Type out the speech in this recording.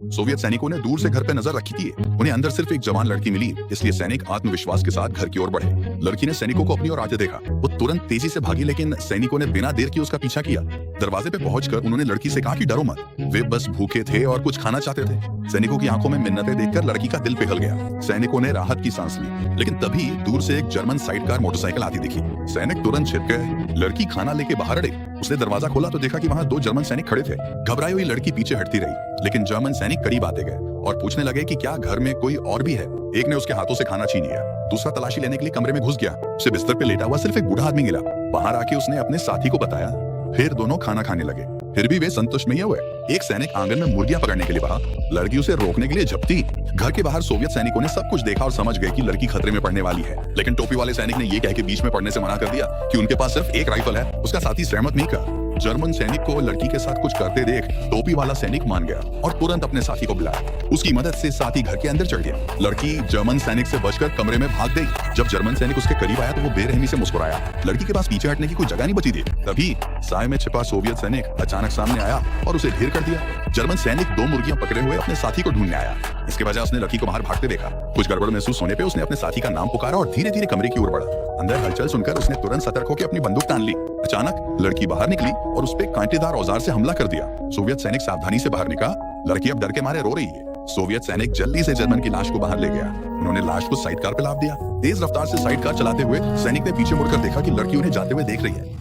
Soviet सैनिकों ने दूर से घर पे नजर रखी थी। उन्हें अंदर सिर्फ एक जवान लड़की मिली, इसलिए सैनिक आत्मविश्वास के साथ घर की ओर बढ़े। लड़की ने सैनिकों को अपनी ओर आते देखा। वो तुरंत तेजी से भागी, लेकिन सैनिकों ने बिना देर किए उसका पीछा किया। दरवाजे पे पहुंचकर उन्होंने लड़की से कहा कि डरो मत, वे बस भूखे थे और कुछ खाना चाहते थे। सैनिकों की आंखों में मिन्नतें देखकर लड़की का दिल पिघल गया। सैनिकों ने राहत की सांस ली, लेकिन तभी दूर से एक जर्मन साइड कार मोटरसाइकिल आती दिखी। सैनिक तुरंत छिप गए। लड़की खाना लेके बाहर अड़े। उसने दरवाजा खोला तो देखा कि वहां 2 जर्मन सैनिक खड़े थे। घबराई हुई लड़की पीछे हटती रही, लेकिन जर्मन सैनिक करीब आते गए और पूछने लगे कि क्या घर में कोई और भी है। एक ने उसके हाथों से खाना छीन लिया, दूसरा तलाशी लेने के लिए कमरे में घुस गया। उसे बिस्तर पे लेटा हुआ सिर्फ एक बूढ़ा आदमी मिला। बाहर आके उसने अपने साथी को बताया, फिर दोनों खाना खाने लगे। फिर भी वे संतुष्ट नहीं हुए। एक सैनिक आंगन में मुर्गियां पकड़ने के लिए बढ़ा। लड़की उसे रोकने के लिए झपटी। घर के बाहर सोवियत सैनिकों ने सब कुछ देखा और समझ गए कि लड़की खतरे में पड़ने वाली है, लेकिन टोपी वाले सैनिक ने ये कह के बीच में पड़ने से मना कर दिया कि उनके पास सिर्फ एक राइफल है। उसका साथी सहमत नहीं था। जर्मन सैनिक को लड़की के साथ कुछ करते देख टोपी वाला सैनिक मान गया और तुरंत अपने साथी को बुलाया। उसकी मदद से साथी घर के अंदर चढ़ गया। लड़की जर्मन सैनिक से बचकर कमरे में भाग गई। जब जर्मन सैनिक उसके करीब आया तो वो बेरहमी से मुस्कुराया। लड़की के पास पीछे हटने की कोई जगह नहीं बची थी। तभी साय में छिपा सोवियत सैनिक अचानक सामने आया और उसे ढेर कर दिया। जर्मन सैनिक 2 मुर्गियां पकड़े हुए अपने साथी को ढूंढने आया। इसके बजाय उसने लड़की को बाहर भागते देखा। कुछ गड़बड़ महसूस होने पे उसने अपने साथी का नाम पुकारा और धीरे धीरे कमरे की ओर बढ़ा। अंदर हलचल सुनकर उसने तुरंत सतर्क होकर अपनी बंदूक तान ली। अचानक लड़की बाहर निकली और उस पे कांटेदार औजार से हमला कर दिया। सोवियत सैनिक सावधानी से बाहर निकला। लड़की अब डर के मारे रो रही है। सोवियत सैनिक जल्दी से जर्मन की लाश को बाहर ले गया। उन्होंने लाश को साइड कार पे लाद दिया। तेज रफ्तार से साइड कार चलाते हुए सैनिक ने पीछे मुड़कर देखा कि लड़की उन्हें जाते हुए देख रही है।